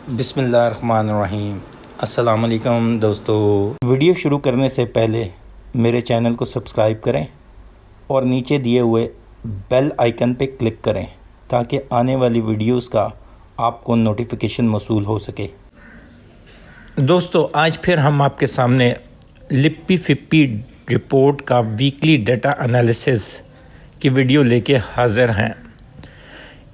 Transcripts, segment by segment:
बिस्मिल्लाहिर्रहमानिर्रहीम। अस्सलाम वालेकुम दोस्तों। वीडियो शुरू करने से पहले मेरे चैनल को सब्सक्राइब करें और नीचे दिए हुए बेल आइकन पे क्लिक करें ताकि आने वाली वीडियोस का आपको नोटिफिकेशन मौसूल हो सके। दोस्तों, आज फिर हम आपके सामने लिप्पी फिप्पी रिपोर्ट का वीकली डाटा एनालिसिस की वीडियो लेके हाज़िर हैं।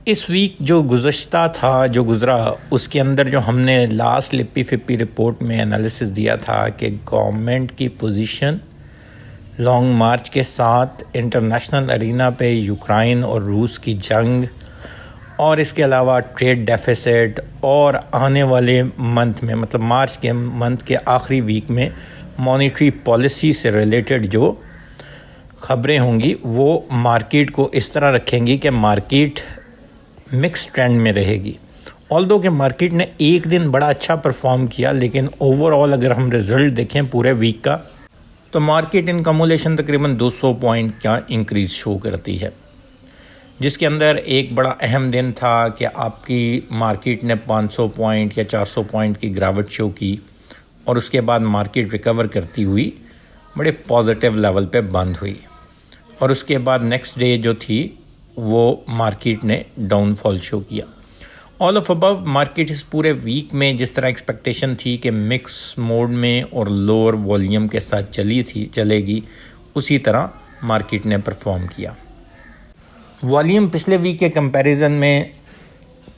इस वीक जो गुज़रा उसके अंदर जो हमने लास्ट लिप्पी फिप्पी रिपोर्ट में एनालिसिस दिया था कि गवर्नमेंट की पोजीशन लॉन्ग मार्च के साथ इंटरनेशनल अरीना पे यूक्रेन और रूस की जंग और इसके अलावा ट्रेड डेफिसिट और आने वाले मंथ में मतलब मार्च के मंथ के आखिरी वीक में मॉनेटरी पॉलिसी से रिलेटेड जो ख़बरें होंगी वो मार्केट को इस तरह रखेंगी कि मार्केट मिक्स ट्रेंड में रहेगी। ऑल्दो के मार्केट ने एक दिन बड़ा अच्छा परफॉर्म किया, लेकिन ओवरऑल अगर हम रिज़ल्ट देखें पूरे वीक का तो मार्केट इन कमुलेशन तकरीबन 200 पॉइंट का इंक्रीज़ शो करती है, जिसके अंदर एक बड़ा अहम दिन था कि आपकी मार्केट ने 500 पॉइंट या 400 पॉइंट की गिरावट शो की और उसके बाद मार्केट रिकवर करती हुई बड़े पॉजिटिव लेवल पे बंद हुई और उसके बाद नेक्स्ट डे जो थी वो मार्केट ने डाउनफॉल शो किया। ऑल ऑफ अबव मार्केट इस पूरे वीक में जिस तरह एक्सपेक्टेशन थी कि मिक्स मोड में और लोअर वॉल्यूम के साथ चलेगी, उसी तरह मार्केट ने परफॉर्म किया। वॉल्यूम पिछले वीक के कंपैरिजन में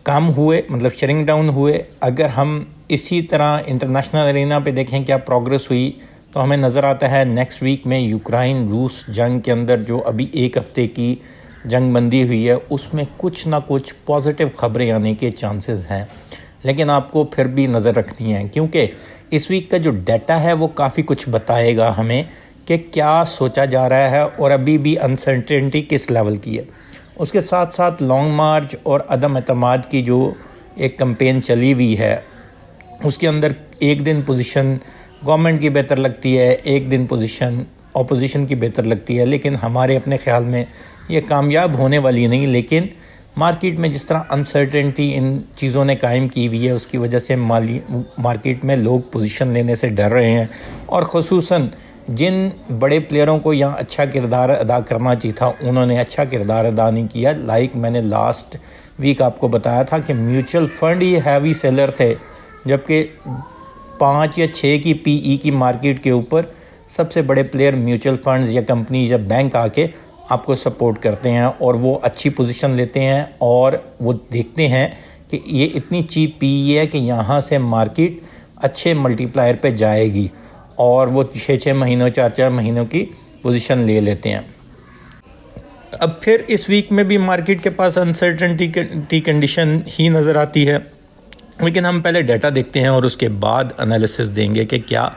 कम हुए, मतलब शरिंग डाउन हुए। अगर हम इसी तरह इंटरनेशनल अरीना पे देखें क्या प्रोग्रेस हुई तो हमें नज़र आता है नेक्स्ट वीक में यूक्रेन रूस जंग के अंदर जो अभी एक हफ़्ते की जंग बंदी हुई है उसमें कुछ ना कुछ पॉजिटिव ख़बरें आने के चांसेस हैं, लेकिन आपको फिर भी नज़र रखनी है क्योंकि इस वीक का जो डाटा है वो काफ़ी कुछ बताएगा हमें कि क्या सोचा जा रहा है और अभी भी अनसर्टेनिटी किस लेवल की है। उसके साथ साथ लॉन्ग मार्च और अदम एतमाद की जो एक कैंपेन चली हुई है उसके अंदर एक दिन पोजीशन गवर्नमेंट की बेहतर लगती है, एक दिन पोजीशन ऑपोजिशन की बेहतर लगती है, लेकिन हमारे अपने ख्याल में ये कामयाब होने वाली नहीं। लेकिन मार्केट में जिस तरह अनसर्टेनिटी इन चीज़ों ने कायम की हुई है उसकी वजह से मार्केट में लोग पोजीशन लेने से डर रहे हैं और ख़ुसूसन जिन बड़े प्लेयरों को यहाँ अच्छा किरदार अदा करना चाहिए था उन्होंने अच्छा किरदार अदा नहीं किया। लाइक मैंने लास्ट वीक आपको बताया था कि म्यूचुअल फंड ही हैवी सेलर थे, जबकि 5 या 6 की पीई की मार्केट के ऊपर सबसे बड़े प्लेयर म्यूचुअल फंड्स या कंपनी या बैंक आके आपको सपोर्ट करते हैं और वो अच्छी पोजीशन लेते हैं और वो देखते हैं कि ये इतनी चीप पी है कि यहाँ से मार्केट अच्छे मल्टीप्लायर पे जाएगी और वो 6-6 महीनों 4-4 महीनों की पोजीशन ले लेते हैं। अब फिर इस वीक में भी मार्केट के पास अनसर्टेनिटी कंडीशन ही नज़र आती है, लेकिन हम पहले डाटा देखते हैं और उसके बाद एनालिसिस देंगे कि क्या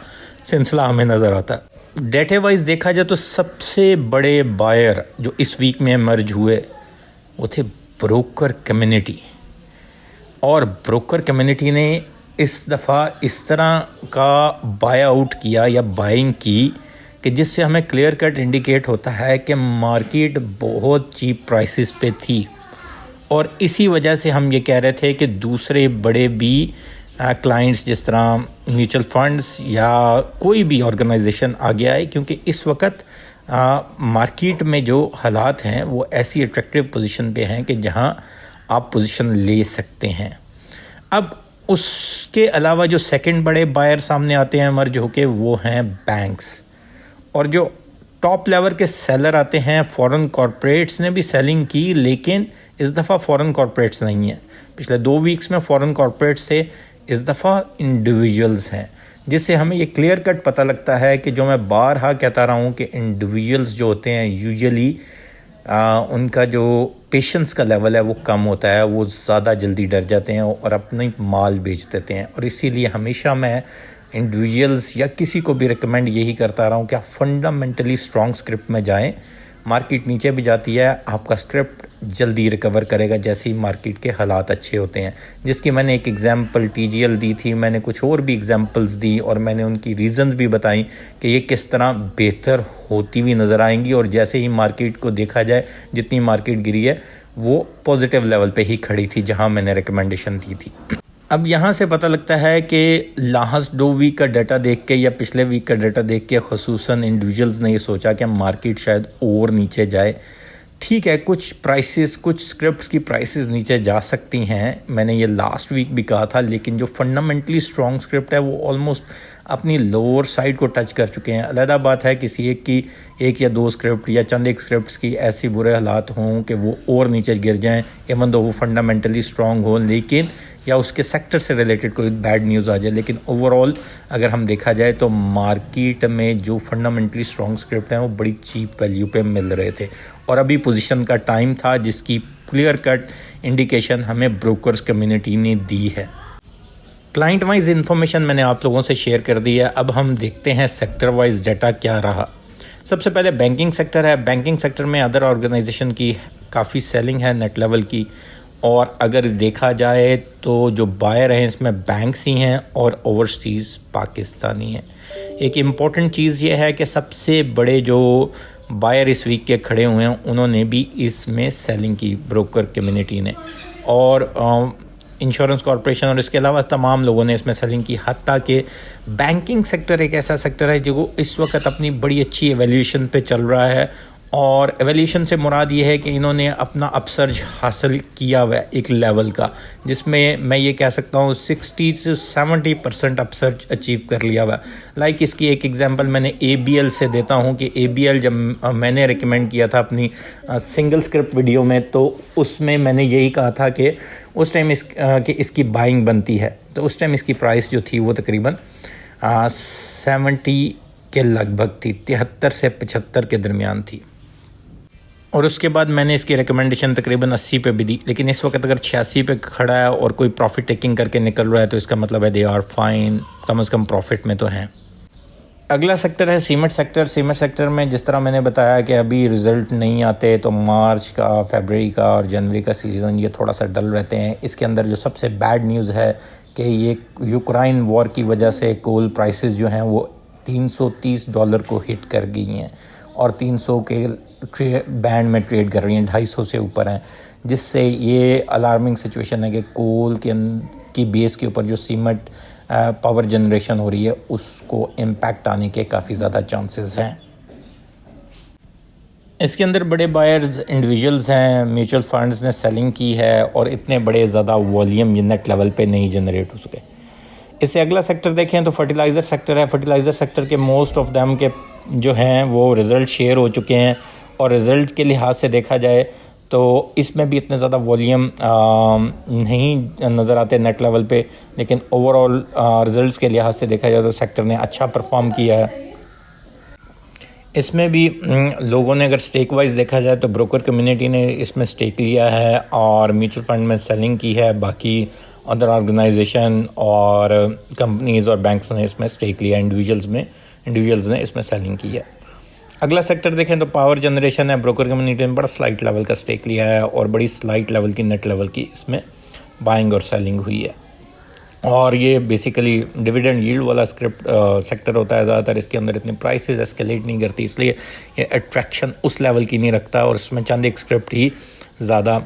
सिलसिला हमें नज़र आता है। डेटा वाइज देखा जाए तो सबसे बड़े बायर जो इस वीक में इमर्ज हुए वो थे ब्रोकर कम्युनिटी, और ब्रोकर कम्युनिटी ने इस दफ़ा इस तरह का बाय आउट किया या बाइंग की कि जिससे हमें क्लियर कट इंडिकेट होता है कि मार्केट बहुत चीप प्राइसेस पे थी और इसी वजह से हम ये कह रहे थे कि दूसरे बड़े भी क्लाइंट्स जिस तरह म्यूचुअल फंड्स या कोई भी ऑर्गेनाइजेशन आगे आए, क्योंकि इस वक्त मार्केट में जो हालात हैं वो ऐसी अट्रैक्टिव पोजीशन पे हैं कि जहां आप पोजीशन ले सकते हैं। अब उसके अलावा जो सेकंड बड़े बायर सामने आते हैं मर्ज होके वो हैं बैंक्स, और जो टॉप लेवल के सेलर आते हैं फॉरेन कॉरपोरेट्स ने भी सेलिंग की, लेकिन इस दफ़ा फॉरेन कॉरपोरेट्स नहीं है। पिछले 2 वीक्स में फॉरेन कॉरपोरेट्स थे, इस दफ़ा इंडिविजुअल्स हैं, जिससे हमें ये क्लियर कट पता लगता है कि जो मैं बारहा कहता रहा हूँ कि इंडिविजुअल्स जो होते हैं यूजुअली उनका जो पेशेंस का लेवल है वो कम होता है, वो ज़्यादा जल्दी डर जाते हैं और अपनी माल बेच देते हैं। और इसीलिए हमेशा मैं इंडिविजुअल्स या किसी को भी रिकमेंड यही करता रहा हूँ कि आप फंडामेंटली स्ट्रॉन्ग स्क्रिप्ट में जाएं। मार्केट नीचे भी जाती है, आपका स्क्रिप्ट जल्दी रिकवर करेगा जैसे ही मार्केट के हालात अच्छे होते हैं, जिसकी मैंने एक एग्जांपल टीजीएल दी थी। मैंने कुछ और भी एग्जांपल्स दी और मैंने उनकी रीज़न्स भी बताई कि ये किस तरह बेहतर होती हुई नज़र आएंगी, और जैसे ही मार्केट को देखा जाए जितनी मार्केट गिरी है वो पॉजिटिव लेवल पे ही खड़ी थी जहां मैंने रिकमेंडेशन दी थी। अब यहाँ से पता लगता है कि लास्ट 2 वीक का डाटा देख के या पिछले वीक का डाटा देख के ख़ुसूसन इंडिविजुअल्स ने ये सोचा कि मार्केट शायद और नीचे जाए। ठीक है, कुछ प्राइसेस, कुछ स्क्रिप्ट्स की प्राइसेस नीचे जा सकती हैं, मैंने ये लास्ट वीक भी कहा था, लेकिन जो फंडामेंटली स्ट्रॉन्ग स्क्रिप्ट है वो ऑलमोस्ट अपनी लोअर साइड को टच कर चुके हैं। अलहदा बात है किसी एक की 1 या 2 स्क्रिप्ट या चंद एक स्क्रिप्ट्स की ऐसी बुरे हालात हों कि वो और नीचे गिर जाएं, इवन दो वो फंडामेंटली स्ट्रॉन्ग हो, लेकिन या उसके सेक्टर से रिलेटेड कोई बैड न्यूज़ आ जाए। लेकिन ओवरऑल अगर हम देखा जाए तो मार्केट में जो फंडामेंटली स्ट्रॉन्ग स्क्रिप्ट हैं वो बड़ी चीप वैल्यू पे मिल रहे थे, और अभी पोजीशन का टाइम था जिसकी क्लियर कट इंडिकेशन हमें ब्रोकर्स कम्युनिटी ने दी है। क्लाइंट वाइज इन्फॉर्मेशन मैंने आप लोगों से शेयर कर दी है। अब हम देखते हैं सेक्टर वाइज डाटा क्या रहा। सबसे पहले बैंकिंग सेक्टर है। बैंकिंग सेक्टर में अदर ऑर्गेनाइजेशन की काफ़ी सेलिंग है नेट लेवल की, और अगर देखा जाए तो जो बायर हैं इसमें बैंक्स ही हैं और ओवरसीज़ पाकिस्तानी हैं। एक इम्पॉर्टेंट चीज़ ये है कि सबसे बड़े जो बायर इस वीक के खड़े हुए हैं उन्होंने भी इसमें सेलिंग की, ब्रोकर कम्युनिटी ने, और इंश्योरेंस कॉरपोरेशन और इसके अलावा तमाम लोगों ने इसमें सेलिंग की। हत्ता कि बैंकिंग सेक्टर एक ऐसा सेक्टर है जो इस वक्त अपनी बड़ी अच्छी एवैल्यूएशन पे चल रहा है, और एवैल्यूएशन से मुराद ये है कि इन्होंने अपना अपसर्ज हासिल किया हुआ है एक लेवल का, जिसमें मैं ये कह सकता हूँ 60 से 70% अपसर्ज अचीव कर लिया हुआ है। लाइक इसकी एक एग्जांपल मैंने ABL से देता हूँ कि ABL जब मैंने रिकमेंड किया था अपनी सिंगल स्क्रिप्ट वीडियो में, तो उसमें मैंने यही कहा था कि उस टाइम कि इसकी बाइंग बनती है, तो उस टाइम इसकी प्राइस जो थी वो तकरीबन 70 के लगभग थी, 73 से 75 के दरमियान थी, और उसके बाद मैंने इसकी रिकमेंडेशन तकरीबन 80 पे भी दी। लेकिन इस वक्त अगर 86 पे खड़ा है और कोई प्रॉफिट टेकिंग करके निकल रहा है तो इसका मतलब है दे आर फाइन, कम से कम प्रॉफिट में तो हैं। अगला सेक्टर है सीमेंट सेक्टर। सीमेंट सेक्टर में जिस तरह मैंने बताया कि अभी रिज़ल्ट नहीं आते, तो मार्च का, फरवरी का और जनवरी का सीज़न ये थोड़ा सा डल रहते हैं। इसके अंदर जो सबसे बैड न्यूज़ है कि ये यूक्रेन वॉर की वजह से कोल प्राइसेस जो हैं वो $330 को हिट कर गई हैं, और 300 के बैंड में ट्रेड कर रही हैं, 250 से ऊपर हैं, जिससे ये अलार्मिंग सिचुएशन है कि कोल की बेस के ऊपर जो सीमेंट पावर जनरेशन हो रही है उसको इम्पैक्ट आने के काफ़ी ज़्यादा चांसेस हैं। इसके अंदर बड़े बायर्स इंडिविजुअल्स हैं, म्यूचुअल फंड्स ने सेलिंग की है, और इतने बड़े ज़्यादा वॉल्यूम नेट लेवल पे नहीं जनरेट हो सके। इससे अगला सेक्टर देखें तो फर्टिलाइज़र सेक्टर है। फर्टिलाइज़र सेक्टर के मोस्ट ऑफ दैम के जो हैं वो रिज़ल्ट शेयर हो चुके हैं, और रिज़ल्ट के लिहाज से देखा जाए तो इसमें भी इतने ज़्यादा वॉल्यूम नहीं नज़र आते नेट लेवल पे, लेकिन ओवरऑल रिज़ल्ट्स के लिहाज से देखा जाए तो सेक्टर ने अच्छा परफॉर्म किया है। इसमें भी लोगों ने अगर स्टेक वाइज देखा जाए तो ब्रोकर कम्युनिटी ने इसमें स्टेक लिया है, और म्यूचुअल फंड में सेलिंग की है, बाकी अदर ऑर्गेनाइजेशन और कंपनीज़ और बैंक्स ने इसमें स्टेक लिया, इंडिविजुअल्स ने इसमें सेलिंग की है। अगला सेक्टर देखें तो पावर जनरेशन है। ब्रोकर कम्युनिटी ने बड़ा स्लाइट लेवल का स्टेक लिया है, और बड़ी स्लाइट लेवल की नेट लेवल की इसमें बाइंग और सेलिंग हुई है, और ये बेसिकली डिविडेंड यील्ड वाला सेक्टर होता है ज़्यादातर। इसके अंदर इतनी प्राइसेस एस्केलेट नहीं करती, इसलिए ये अट्रैक्शन उस लेवल की नहीं रखता, और इसमें चंद एक स्क्रिप्ट ही ज़्यादा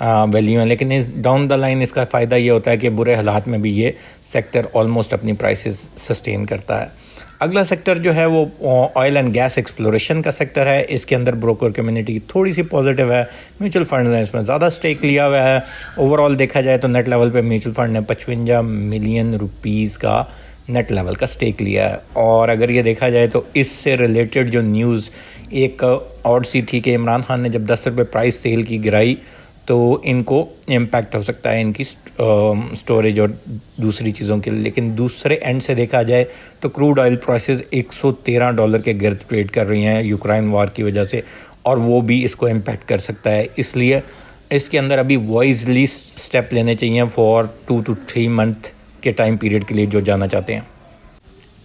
वैल्यू है। लेकिन इस डाउन द लाइन इसका फ़ायदा ये होता है कि बुरे हालात में भी ये सेक्टर ऑलमोस्ट अपनी प्राइसेस सस्टेन करता है। अगला सेक्टर जो है वो ऑयल एंड गैस एक्सप्लोरेशन का सेक्टर है। इसके अंदर ब्रोकर कम्युनिटी थोड़ी सी पॉजिटिव है, म्यूचुअल फंड ने इसमें ज़्यादा स्टेक लिया हुआ है। ओवरऑल देखा जाए तो नेट लेवल पे म्यूचुअल फंड ने 55 मिलियन रुपीज़ का नेट लेवल का स्टेक लिया है। और अगर ये देखा जाए तो इससे रिलेटेड जो न्यूज़ एक और सी थी कि इमरान खान ने जब 10 रुपये प्राइस सेल की गिराई तो इनको इम्पैक्ट हो सकता है इनकी स्टोरेज और दूसरी चीज़ों के लिए। लेकिन दूसरे एंड से देखा जाए तो क्रूड ऑयल प्राइसेस $113 के गिर्द ट्रेड कर रही हैं यूक्रेन वार की वजह से, और वो भी इसको इम्पैक्ट कर सकता है। इसलिए इसके अंदर अभी वाइजली स्टेप लेने चाहिए फॉर 2 to 3 मंथ के टाइम पीरियड के लिए जो जाना चाहते हैं।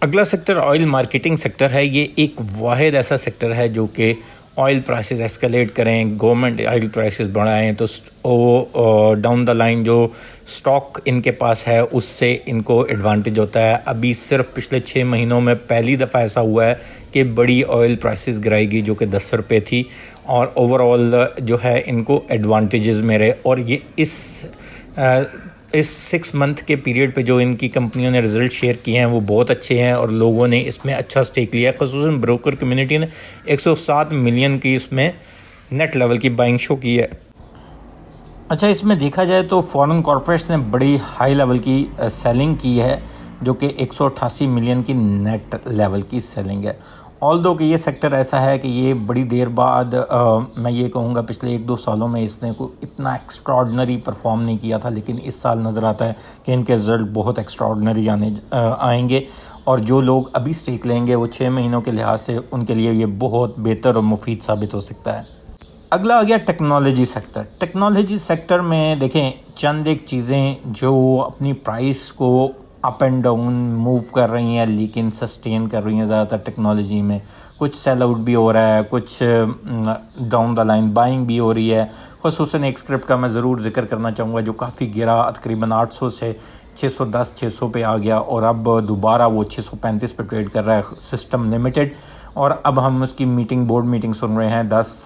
अगला सेक्टर ऑयल मार्केटिंग सेक्टर है। ये एक वाहिद ऐसा सेक्टर है जो कि ऑयल प्राइसेस एस्केलेट करें, गवर्नमेंट ऑयल प्राइसेस बढ़ाएं तो वो डाउन द लाइन जो स्टॉक इनके पास है उससे इनको एडवांटेज होता है। अभी सिर्फ पिछले 6 महीनों में पहली दफ़ा ऐसा हुआ है कि बड़ी ऑयल प्राइसेस गिराएगी जो कि 10 रुपये थी, और ओवरऑल जो है इनको एडवांटेजेस में रहे। और ये इस इस 6 मंथ के पीरियड पे जो इनकी कंपनियों ने रिज़ल्ट शेयर किए हैं वो बहुत अच्छे हैं और लोगों ने इसमें अच्छा स्टेक लिया है। ख़ुसूसन ब्रोकर कम्युनिटी ने 107 मिलियन की इसमें नेट लेवल की बाइंग शो की है। अच्छा, इसमें देखा जाए तो फॉरेन कॉर्पोरेट्स ने बड़ी हाई लेवल की सेलिंग की है, जो कि 188 मिलियन की नेट लेवल की सेलिंग है। ऑल्दो कि ये सेक्टर ऐसा है कि ये बड़ी देर बाद मैं ये कहूँगा पिछले 1-2 सालों में इसने को इतना एक्स्ट्रॉर्डनरी परफॉर्म नहीं किया था, लेकिन इस साल नज़र आता है कि इनके रिज़ल्ट बहुत एक्स्ट्रॉर्डनरी आएंगे और जो लोग अभी स्टेक लेंगे वो 6 महीनों के लिहाज से उनके लिए ये बहुत बेहतर और मुफीद साबित हो सकता है। अगला आ गया टेक्नोलॉजी सेक्टर। टेक्नोलॉजी सेक्टर में देखें चंद एक चीज़ें जो अपनी प्राइस को अप एंड डाउन मूव कर रही हैं लेकिन सस्टेन कर रही हैं ज़्यादातर टेक्नोलॉजी में। कुछ सेल आउट भी हो रहा है, कुछ डाउन द लाइन बाइंग भी हो रही है। ख़ुसूसन एक स्क्रिप्ट का मैं ज़रूर जिक्र करना चाहूँगा जो काफ़ी गिरा, तकरीबन 800 से 610-600 पे आ गया और अब दोबारा वो 635 पे ट्रेड कर रहा है, सिस्टम लिमिटेड। और अब हम उसकी बोर्ड मीटिंग सुन रहे हैं 10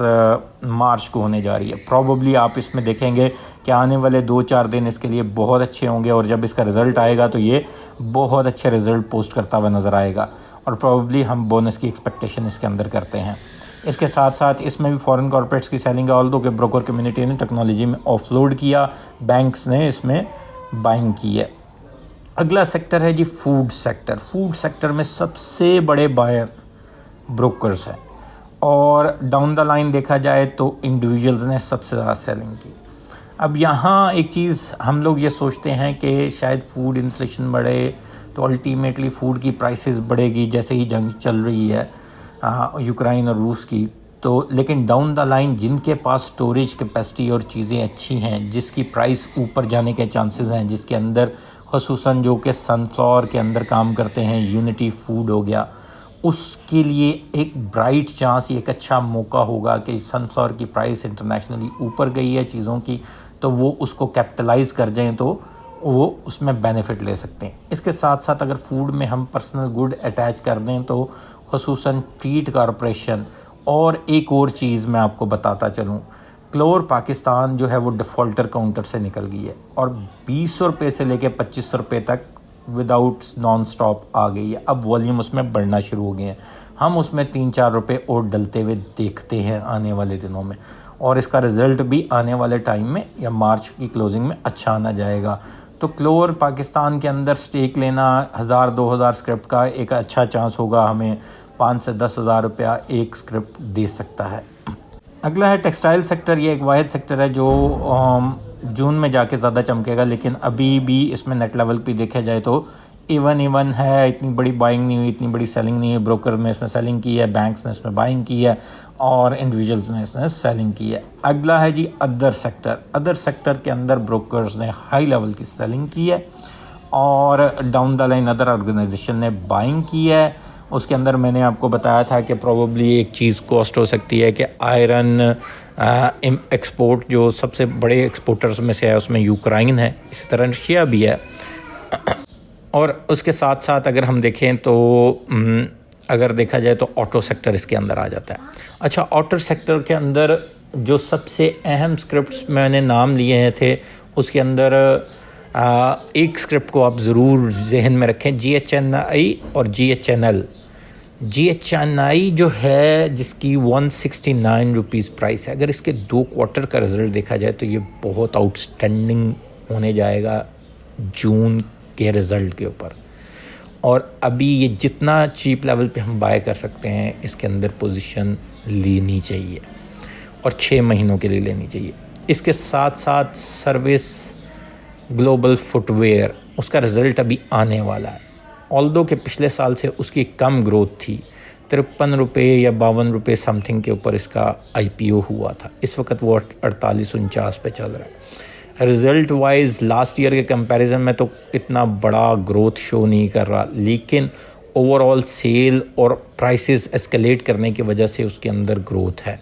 मार्च को होने जा रही है। प्रॉबली आप इसमें देखेंगे कि आने वाले 2-4 दिन इसके लिए बहुत अच्छे होंगे और जब इसका रिज़ल्ट आएगा तो ये बहुत अच्छे रिज़ल्ट पोस्ट करता हुआ नज़र आएगा और प्रॉबली हम बोनस की एक्सपेक्टेशन इसके अंदर करते हैं। इसके साथ साथ इसमें भी फॉरेन कॉर्पोरेट्स की सेलिंग है, ऑल्दो के ब्रोकर कम्युनिटी ने टेक्नोलॉजी में ऑफलोड किया, बैंक्स ने इसमें बाइंग की है। अगला सेक्टर है जी फूड सेक्टर। फूड सेक्टर में सबसे बड़े बायर ब्रोकर्स हैं और डाउन द लाइन देखा जाए तो इंडिविजुअल्स ने सबसे ज़्यादा सेलिंग की। अब यहाँ एक चीज़ हम लोग ये सोचते हैं कि शायद फूड इन्फ्लेशन बढ़े तो अल्टीमेटली फूड की प्राइसेस बढ़ेगी, जैसे ही जंग चल रही है यूक्रेन और रूस की, तो लेकिन डाउन द लाइन जिनके पास स्टोरेज कैपेसिटी और चीज़ें अच्छी हैं, जिसकी प्राइस ऊपर जाने के चांसेस हैं, जिसके अंदर ख़ुसूसन जो कि सनफ्लावर के अंदर काम करते हैं, यूनिटी फूड हो गया, उसके लिए एक ब्राइट चांस, एक अच्छा मौका होगा कि सनफ्लावर की प्राइस इंटरनेशनली ऊपर गई है चीज़ों की, तो वो उसको कैपिटलाइज़ कर जाएं तो वो उसमें बेनिफिट ले सकते हैं। इसके साथ साथ अगर फूड में हम पर्सनल गुड अटैच कर दें तो ख़ुसूसन ट्रीट कॉरपोरेशन, और एक और चीज़ मैं आपको बताता चलूँ, क्लोर पाकिस्तान जो है वो डिफ़ॉल्टर काउंटर से निकल गई है और 20 रुपये से लेकर 25 रुपये तक विदाउट नॉन स्टॉप आ गई है। अब वॉल्यूम उसमें बढ़ना शुरू हो गए हैं, हम उसमें 3-4 रुपये और डलते हुए देखते हैं आने वाले दिनों में और इसका रिज़ल्ट भी आने वाले टाइम में या मार्च की क्लोजिंग में अच्छा आना जाएगा। तो क्लोर पाकिस्तान के अंदर स्टेक लेना 1000-2000 स्क्रिप्ट का एक अच्छा चांस होगा, हमें 5 से 10 हज़ार रुपया एक स्क्रिप्ट दे सकता है। अगला है टेक्सटाइल सेक्टर। ये एक वाहिद सेक्टर है जो जून में जाके ज़्यादा चमकेगा, लेकिन अभी भी इसमें नेट लेवल पे देखा जाए तो इवन है, इतनी बड़ी बाइंग नहीं हुई, इतनी बड़ी सेलिंग नहीं है। ब्रोकर ने इसमें सेलिंग की है, बैंक्स ने इसमें बाइंग की है और इंडिविजुअल्स ने इसमें सेलिंग की है। अगला है जी अदर सेक्टर। अदर सेक्टर के अंदर ब्रोकर्स ने हाई लेवल की सेलिंग की है और down the line other organisation ने बाइंग की है। उसके अंदर मैंने आपको बताया था कि प्रोबेबली एक चीज़ कॉस्ट हो सकती है कि आयरन एक्सपोर्ट जो सबसे बड़े एक्सपोर्टर्स में से है उसमें यूक्रेन है, इसी तरह रशिया भी है। और उसके साथ साथ अगर हम देखें तो अगर देखा जाए तो ऑटो सेक्टर इसके अंदर आ जाता है। अच्छा, ऑटो सेक्टर के अंदर जो सबसे अहम स्क्रिप्ट्स मैंने नाम लिए थे उसके अंदर एक स्क्रिप्ट को आप ज़रूर जहन में रखें, GHNI और GHNL। GHNI जो है जिसकी 169 रुपीज़ प्राइस है, अगर इसके 2 क्वार्टर का रिज़ल्ट देखा जाए तो ये बहुत आउटस्टैंडिंग होने जाएगा जून के रिज़ल्ट के ऊपर। और अभी ये जितना चीप लेवल पे हम बाय कर सकते हैं इसके अंदर पोजीशन लेनी चाहिए और 6 महीनों के लिए लेनी चाहिए। इसके साथ साथ सर्विस ग्लोबल फुटवेयर, उसका रिज़ल्ट अभी आने वाला है। ऑल्दो के पिछले साल से उसकी कम ग्रोथ थी, 53 रुपये या 52 रुपये समथिंग के ऊपर इसका IPO हुआ था। इस वक्त वो 48-49 पे चल रहा है। रिज़ल्ट वाइज लास्ट ईयर के कंपैरिजन में तो इतना बड़ा ग्रोथ शो नहीं कर रहा, लेकिन ओवरऑल सेल और प्राइसेस एस्केलेट करने की वजह से उसके अंदर ग्रोथ है।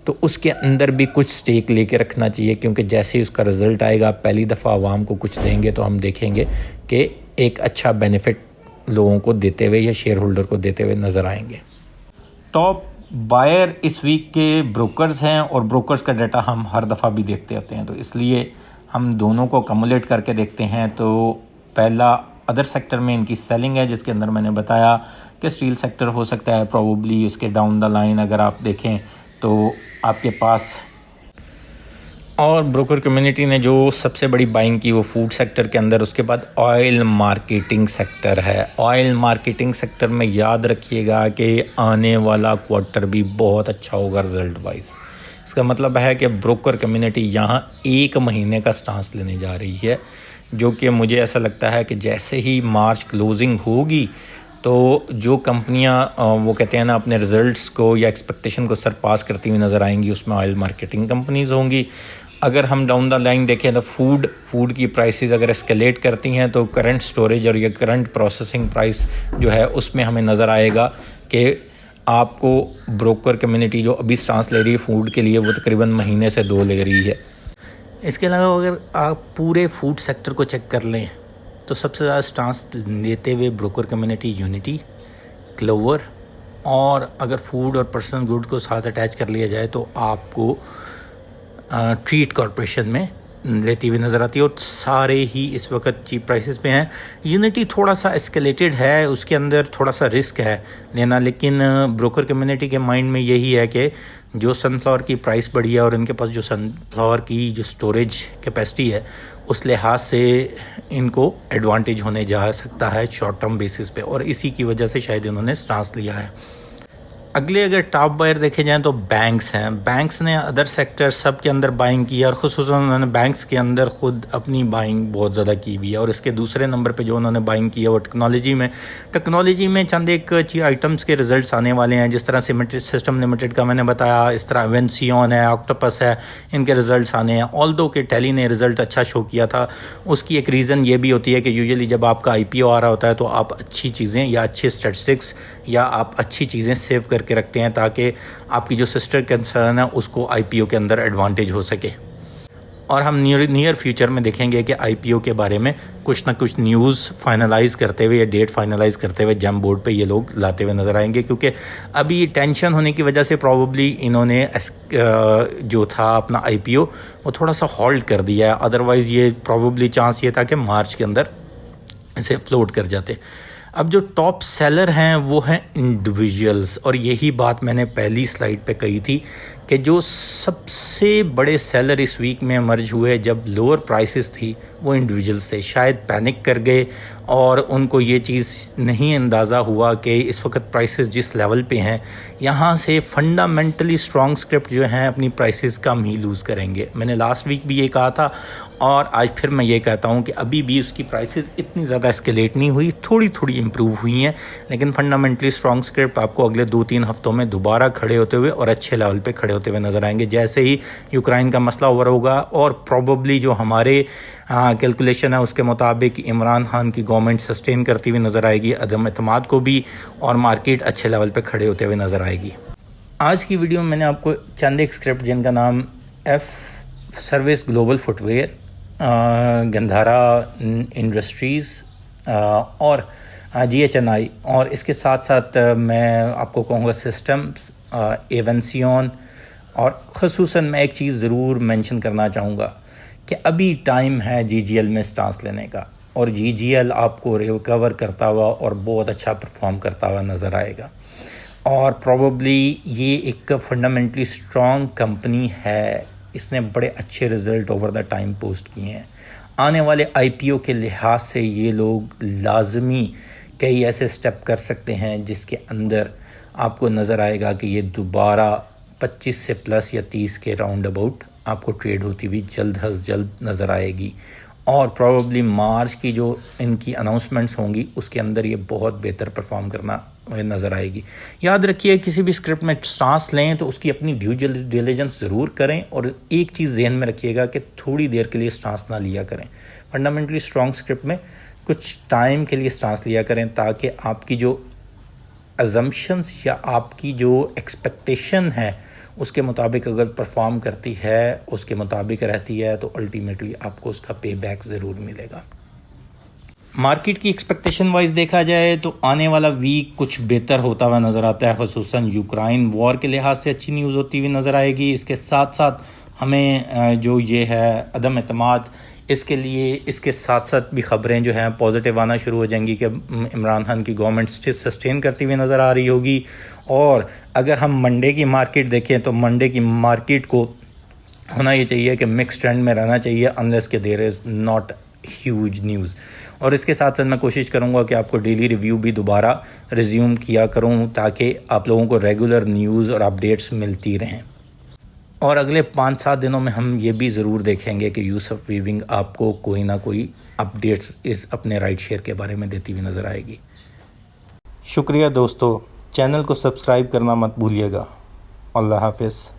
तो उसके अंदर भी कुछ स्टेक लेके रखना चाहिए, क्योंकि जैसे ही उसका रिज़ल्ट आएगा पहली दफ़ा आवाम को कुछ देंगे तो हम देखेंगे कि एक अच्छा बेनिफिट लोगों को देते हुए या शेयर होल्डर को देते हुए नज़र आएंगे। टॉप बायर इस वीक के ब्रोकर्स हैं और ब्रोकर्स का डाटा हम हर दफ़ा भी देखते आते हैं, तो इसलिए हम दोनों को कमुलेट करके देखते हैं तो पहला अदर सेक्टर में इनकी सेलिंग है, जिसके अंदर मैंने बताया कि स्टील सेक्टर हो सकता है प्रोबेबली उसके डाउन द लाइन अगर आप देखें तो आपके पास। और ब्रोकर कम्युनिटी ने जो सबसे बड़ी बाइंग की वो फूड सेक्टर के अंदर, उसके बाद ऑयल मार्केटिंग सेक्टर है। ऑयल मार्केटिंग सेक्टर में याद रखिएगा कि आने वाला क्वार्टर भी बहुत अच्छा होगा रिजल्ट वाइज। इसका मतलब है कि ब्रोकर कम्युनिटी यहाँ 1 महीने का स्टांस लेने जा रही है, जो कि मुझे ऐसा लगता है कि जैसे ही मार्च क्लोजिंग होगी तो जो कंपनियां वो कहते हैं ना अपने रिज़ल्ट्स को या एक्सपेक्टेशन को सरपास करती हुई नज़र आएंगी, उसमें ऑयल मार्केटिंग कंपनीज़ होंगी। अगर हम डाउन द लाइन देखें तो फूड की प्राइसेस अगर एस्केलेट करती हैं तो करंट स्टोरेज और ये करंट प्रोसेसिंग प्राइस जो है उसमें हमें नज़र आएगा कि आपको ब्रोकर कम्युनिटी जो अभी स्टांस ले रही है फूड के लिए वो तकरीबन महीने से 2 ले रही है। इसके अलावा अगर आप पूरे फूड सेक्टर को चेक कर लें तो सबसे ज़्यादा स्टांस लेते हुए ब्रोकर कम्युनिटी यूनिटी, क्लोवर, और अगर फूड और पर्सनल गुड को साथ अटैच कर लिया जाए तो आपको ट्रीट कॉरपोरेशन में लेती हुई नज़र आती है, और सारे ही इस वक्त चीप प्राइसेस पे हैं। यूनिटी थोड़ा सा एस्केलेटेड है, उसके अंदर थोड़ा सा रिस्क है लेना, लेकिन ब्रोकर कम्युनिटी के माइंड में यही है कि जो सनफ्लावर की प्राइस बढ़ी है और इनके पास जो सनफ्लावर की जो स्टोरेज कैपेसिटी है उस लिहाज से इनको एडवांटेज होने जा सकता है शॉर्ट टर्म बेसिस पे, और इसी की वजह से शायद इन्होंने स्टांस लिया है। अगले अगर टॉप बायर देखे जाएं तो बैंक्स हैं। बैंक्स ने अदर सेक्टर सब के अंदर बाइंग की है, और ख़ुसूसन उन्होंने बैंक्स के अंदर ख़ुद अपनी बाइंग बहुत ज़्यादा की हुई है। और इसके दूसरे नंबर पे जो उन्होंने बाइंग की है वो टेक्नोलॉजी में चंद एक आइटम्स के रिज़ल्ट्स आने वाले हैं, जिस तरह सीमेंटेड सिस्टम लिमिटेड का मैंने बताया, इस तरह एवेंसियन है, ऑक्टोपस है, इनके रिज़ल्ट्स आने हैं। ऑल्दो के टेली ने रिज़ल्ट अच्छा शो किया था, उसकी एक रीज़न ये भी होती है कि यूजुअली जब आपका IPO आ रहा होता है तो आप अच्छी चीज़ें या अच्छे स्टैटिस्टिक्स या आप अच्छी चीज़ें सेव करके रखते हैं ताकि आपकी जो सिस्टर कंसर्न है उसको IPO के अंदर एडवांटेज हो सके। और हम नियर फ्यूचर में देखेंगे कि IPO के बारे में कुछ ना कुछ न्यूज़ फाइनलाइज़ करते हुए या डेट फाइनलाइज़ करते हुए जम बोर्ड पे ये लोग लाते हुए नज़र आएंगे, क्योंकि अभी टेंशन होने की वजह से प्रॉबली इन्होंने जो था अपना IPO वो थोड़ा सा हॉल्ट कर दिया है। अदरवाइज़ ये प्रॉबली चांस ये था कि मार्च के अंदर इसे फ्लोट कर जाते। अब जो टॉप सेलर हैं वो हैं इंडिविजुअल्स, और यही बात मैंने पहली स्लाइड पे कही थी कि जो सबसे बड़े सेलर इस वीक में इमर्ज हुए जब लोअर प्राइसेस थी वो इंडिविजुअल्स थे। शायद पैनिक कर गए और उनको ये चीज़ नहीं अंदाज़ा हुआ कि इस वक्त प्राइसेस जिस लेवल पे हैं यहाँ से फंडामेंटली स्ट्रॉन्ग स्क्रिप्ट जो हैं अपनी प्राइसेस कम ही लूज़ करेंगे। मैंने लास्ट वीक भी ये कहा था और आज फिर मैं ये कहता हूँ कि अभी भी उसकी प्राइसेस इतनी ज़्यादा एस्केलेट नहीं हुई, थोड़ी थोड़ी इम्प्रूव हुई हैं, लेकिन फंडामेंटली स्ट्रॉन्ग स्क्रिप्ट आपको अगले 2-3 हफ्तों में दोबारा खड़े होते हुए और अच्छे लेवल पे खड़े होते हुए नज़र आएंगे जैसे ही यूक्रेन का मसला ओवर होगा। और प्रॉबली जो हमारे कैलकुलेशन है उसके मुताबिक इमरान खान की गवर्नमेंट सस्टेन करती हुई नज़र आएगी अदम एतमाद को भी, और मार्केट अच्छे लेवल पे खड़े होते हुए नज़र आएगी। आज की वीडियो में मैंने आपको चंद एक स्क्रिप्ट जिनका नाम F service global footwear, Gandhara industries और GHNI, और इसके साथ साथ मैं आपको कहूँगा सिस्टम्स, एवेंसियन, और ख़ुसूसन मैं एक चीज़ ज़रूर मेंशन करना चाहूँगा कि अभी टाइम है GGL में स्टांस लेने का, और GGL आपको रिकवर करता हुआ और बहुत अच्छा परफॉर्म करता हुआ नज़र आएगा। और प्रॉबली ये एक फंडामेंटली स्ट्रॉन्ग कंपनी है, इसने बड़े अच्छे result over the time post किए हैं। आने वाले IPO के लिहाज से ये लोग लाजमी कई ऐसे स्टेप कर सकते हैं जिसके अंदर आपको नज़र आएगा कि ये दोबारा 25 से प्लस या 30 के राउंड अबाउट आपको ट्रेड होती हुई जल्द अज जल्द नज़र आएगी। और प्रॉबली मार्च की जो इनकी अनाउंसमेंट्स होंगी उसके अंदर ये बहुत बेहतर परफॉर्म करना नज़र आएगी। याद रखिए किसी भी स्क्रिप्ट में स्टांस लें तो उसकी अपनी ड्यू डिलिजेंस ज़रूर करें, और एक चीज़ जहन में रखिएगा कि थोड़ी देर के लिए स्टांस ना लिया करें। फंडामेंटली स्ट्रॉन्ग स्क्रिप्ट में कुछ टाइम के लिए स्टांस लिया करें ताकि आपकी जो अजम्पशंस या आपकी जो एक्सपेक्टेशन है उसके मुताबिक अगर परफॉर्म करती है, उसके मुताबिक रहती है, तो अल्टीमेटली आपको उसका पे बैक ज़रूर मिलेगा। मार्केट की एक्सपेक्टेशन वाइज देखा जाए तो आने वाला वीक कुछ बेहतर होता हुआ नज़र आता है, ख़ुसूसन यूक्रेन वॉर के लिहाज से अच्छी न्यूज़ होती हुई नज़र आएगी। इसके साथ साथ हमें जो ये है अदम एतमाद, इसके लिए इसके साथ साथ भी ख़बरें जो हैं पॉजिटिव आना शुरू हो जाएंगी कि इमरान खान की गवर्नमेंट सस्टेन करती हुई नज़र आ रही होगी। और अगर हम मंडे की मार्केट देखें तो मंडे की मार्केट को होना ये चाहिए कि मिक्स ट्रेंड में रहना चाहिए, अनलेस के there is not huge news. और इसके साथ साथ मैं कोशिश करूँगा कि आपको डेली रिव्यू भी दोबारा रिज्यूम किया करूँ ताकि आप लोगों को रेगुलर न्यूज़ और अपडेट्स मिलती रहें। और अगले 5-7 दिनों में हम ये भी ज़रूर देखेंगे कि यूसुफ वीविंग आपको कोई ना कोई अपडेट्स इस अपने राइड शेयर के बारे में देती हुई नज़र आएगी। शुक्रिया दोस्तों, चैनल को सब्सक्राइब करना मत भूलिएगा। अल्लाह हाफ़िज़।